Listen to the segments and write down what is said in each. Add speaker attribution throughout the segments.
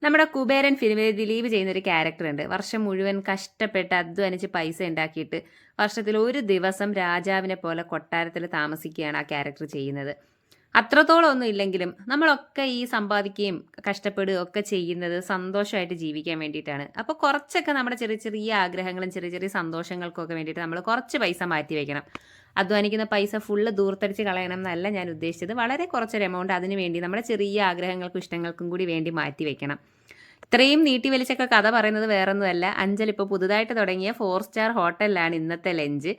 Speaker 1: നമ്മുടെ കുബേരൻ ഫിലിമിൽ ദിലീപ് ചെയ്യുന്നൊരു ക്യാരക്ടറുണ്ട്. വർഷം മുഴുവൻ കഷ്ടപ്പെട്ട് അധ്വാനിച്ച് പൈസ ഉണ്ടാക്കിയിട്ട് വർഷത്തിൽ ഒരു ദിവസം രാജാവിനെ പോലെ കൊട്ടാരത്തിൽ താമസിക്കുകയാണ് ആ ക്യാരക്ടർ ചെയ്യുന്നത്. അത്രത്തോളം ഒന്നും ഇല്ലെങ്കിലും നമ്മളൊക്കെ ഈ സമ്പാദിക്കുകയും കഷ്ടപ്പെടുകയും ഒക്കെ ചെയ്യുന്നത് സന്തോഷമായിട്ട് ജീവിക്കാൻ വേണ്ടിയിട്ടാണ്. അപ്പോൾ കുറച്ചൊക്കെ നമ്മുടെ ചെറിയ ചെറിയ ആഗ്രഹങ്ങളും ചെറിയ ചെറിയ സന്തോഷങ്ങൾക്കൊക്കെ വേണ്ടിയിട്ട് നമ്മൾ കുറച്ച് പൈസ മാറ്റി വയ്ക്കണം. അധ്വാനിക്കുന്ന പൈസ ഫുള്ള് ദൂർത്തടിച്ച് കളയണം എന്നല്ല ഞാൻ ഉദ്ദേശിച്ചത്. വളരെ കുറച്ചൊരു എമൗണ്ട് അതിന് വേണ്ടി നമ്മുടെ ചെറിയ ആഗ്രഹങ്ങൾക്കും ഇഷ്ടങ്ങൾക്കും കൂടി വേണ്ടി മാറ്റി വയ്ക്കണം. ഇത്രയും നീട്ടി വലിച്ചൊക്കെ കഥ പറയുന്നത് വേറൊന്നുമല്ല. അഞ്ചൽ ഇപ്പോൾ പുതുതായിട്ട് തുടങ്ങിയ 4 സ്റ്റാർ ഹോട്ടലിലാണ് ഇന്നത്തെ ലഞ്ച്.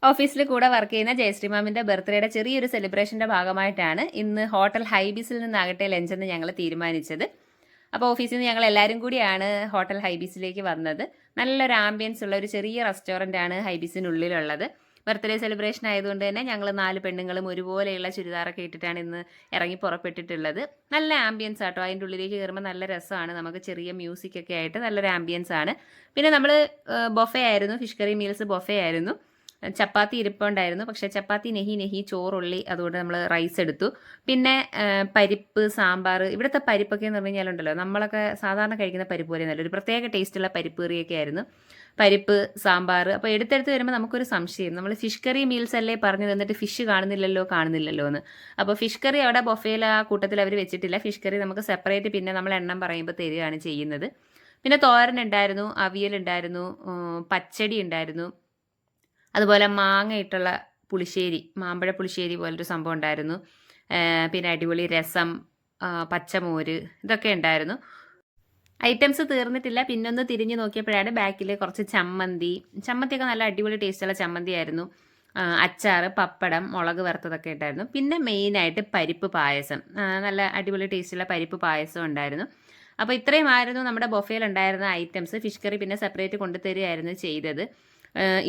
Speaker 1: ഓഫീസിൽ കൂടെ വർക്ക് ചെയ്യുന്ന ജയശ്രീ മാമിന്റെ ബർത്ത്ഡേയുടെ ചെറിയൊരു സെലിബ്രേഷന്റെ ഭാഗമായിട്ടാണ് ഇന്ന് ഹോട്ടൽ ഹൈബീസിൽ നിന്നാകട്ടെ ലഞ്ചെന്ന് ഞങ്ങൾ തീരുമാനിച്ചത്. അപ്പോൾ ഓഫീസിൽ നിന്ന് ഞങ്ങൾ എല്ലാവരും കൂടിയാണ് ഹോട്ടൽ ഹൈബീസിലേക്ക് വന്നത്. നല്ലൊരു ആംബിയൻസ് ഉള്ള ഒരു ചെറിയ റെസ്റ്റോറൻ്റ് ആണ് ഹൈബീസിനുള്ളിലുള്ളത്. ബർത്ത്ഡേ സെലിബ്രേഷൻ ആയതുകൊണ്ട് തന്നെ ഞങ്ങൾ 4 പെണ്ണുങ്ങളും ഒരുപോലെയുള്ള ചുരിദാറൊക്കെ ഇട്ടിട്ടാണ് ഇന്ന് ഇറങ്ങി പുറപ്പെട്ടിട്ടുള്ളത്. നല്ല ആംബിയൻസ് ആട്ടോ. അതിൻ്റെ ഉള്ളിലേക്ക് കയറുമ്പോൾ നല്ല രസമാണ്. നമുക്ക് ചെറിയ മ്യൂസിക് ഒക്കെ ആയിട്ട് നല്ലൊരു ആംബിയൻസ് ആണ്. പിന്നെ നമ്മൾ ബൊഫേ ആയിരുന്നു, ഫിഷ് കറി മീൽസ് ബൊഫേ ആയിരുന്നു. ചപ്പാത്തി ഇരിപ്പുണ്ടായിരുന്നു, പക്ഷേ ചപ്പാത്തി നെഹി ചോറുള്ളി, അതുകൊണ്ട് നമ്മൾ റൈസ് എടുത്തു. പിന്നെ പരിപ്പ്, സാമ്പാർ. ഇവിടുത്തെ പരിപ്പൊക്കെ എന്ന് പറഞ്ഞു കഴിഞ്ഞാലുണ്ടല്ലോ, നമ്മളൊക്കെ സാധാരണ കഴിക്കുന്ന പരിപ്പ് പോലെ നല്ല ഒരു പ്രത്യേക ടേസ്റ്റുള്ള പരിപ്പ് കറിയൊക്കെ ആയിരുന്നു. പരിപ്പ്, സാമ്പാർ. അപ്പോൾ എടുത്തെടുത്ത് വരുമ്പോൾ നമുക്കൊരു സംശയം, നമ്മൾ ഫിഷ് കറി മീൽസ് അല്ലേ പറഞ്ഞു തന്നിട്ട് ഫിഷ് കാണുന്നില്ലല്ലോ എന്ന്. അപ്പോൾ ഫിഷ് കറി അവിടെ ബൊഫേയിൽ ആ കൂട്ടത്തിൽ അവർ വെച്ചിട്ടില്ല. ഫിഷ് കറി നമുക്ക് സെപ്പറേറ്റ് പിന്നെ നമ്മൾ എണ്ണം പറയുമ്പോൾ തരികയാണ് ചെയ്യുന്നത്. പിന്നെ തോരൻ ഉണ്ടായിരുന്നു, അവിയൽ ഉണ്ടായിരുന്നു, പച്ചടി ഉണ്ടായിരുന്നു, അതുപോലെ മാങ്ങ ഇട്ടുള്ള പുളിശ്ശേരി, മാമ്പഴ പുളിശ്ശേരി പോലൊരു സംഭവം ഉണ്ടായിരുന്നു. പിന്നെ അടിപൊളി രസം, പച്ചമോര്, ഇതൊക്കെ ഉണ്ടായിരുന്നു. ഐറ്റംസ് തീർന്നിട്ടില്ല. പിന്നൊന്ന് തിരിഞ്ഞ് നോക്കിയപ്പോഴാണ് ബാക്കിൽ കുറച്ച് ചമ്മന്തിയൊക്കെ നല്ല അടിപൊളി ടേസ്റ്റുള്ള ചമ്മന്തി ആയിരുന്നു. അച്ചാർ, പപ്പടം, മുളക് വറുത്തതൊക്കെ ഉണ്ടായിരുന്നു. പിന്നെ മെയിനായിട്ട് പരിപ്പ് പായസം, നല്ല അടിപൊളി ടേസ്റ്റുള്ള പരിപ്പ് പായസം ഉണ്ടായിരുന്നു. അപ്പോൾ ഇത്രയുമായിരുന്നു നമ്മുടെ ബൊഫയിൽ ഉണ്ടായിരുന്ന ഐറ്റംസ്. ഫിഷ് കറി പിന്നെ സെപ്പറേറ്റ് കൊണ്ടുതരികയായിരുന്നു ചെയ്തത്.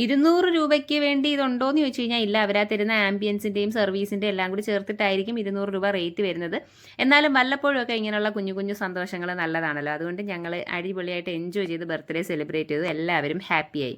Speaker 1: 200 രൂപയ്ക്ക് വേണ്ടി ഇതുണ്ടോ എന്ന് ചോദിച്ചു കഴിഞ്ഞാൽ ഇല്ല. അവരാ തരുന്ന ആംബിയൻസിൻ്റെയും സർവീസിൻ്റെയും എല്ലാം കൂടി ചേർത്തിട്ടായിരിക്കും 200 രൂപ റേറ്റ് വരുന്നത്. എന്നാലും വല്ലപ്പോഴുമൊക്കെ ഇങ്ങനെയുള്ള കുഞ്ഞു കുഞ്ഞു സന്തോഷങ്ങൾ നല്ലതാണല്ലോ. അതുകൊണ്ട് ഞങ്ങൾ അടിപൊളിയായിട്ട് എൻജോയ് ചെയ്ത് ബർത്ത്ഡേ സെലിബ്രേറ്റ് ചെയ്തു. എല്ലാവരും ഹാപ്പിയായി.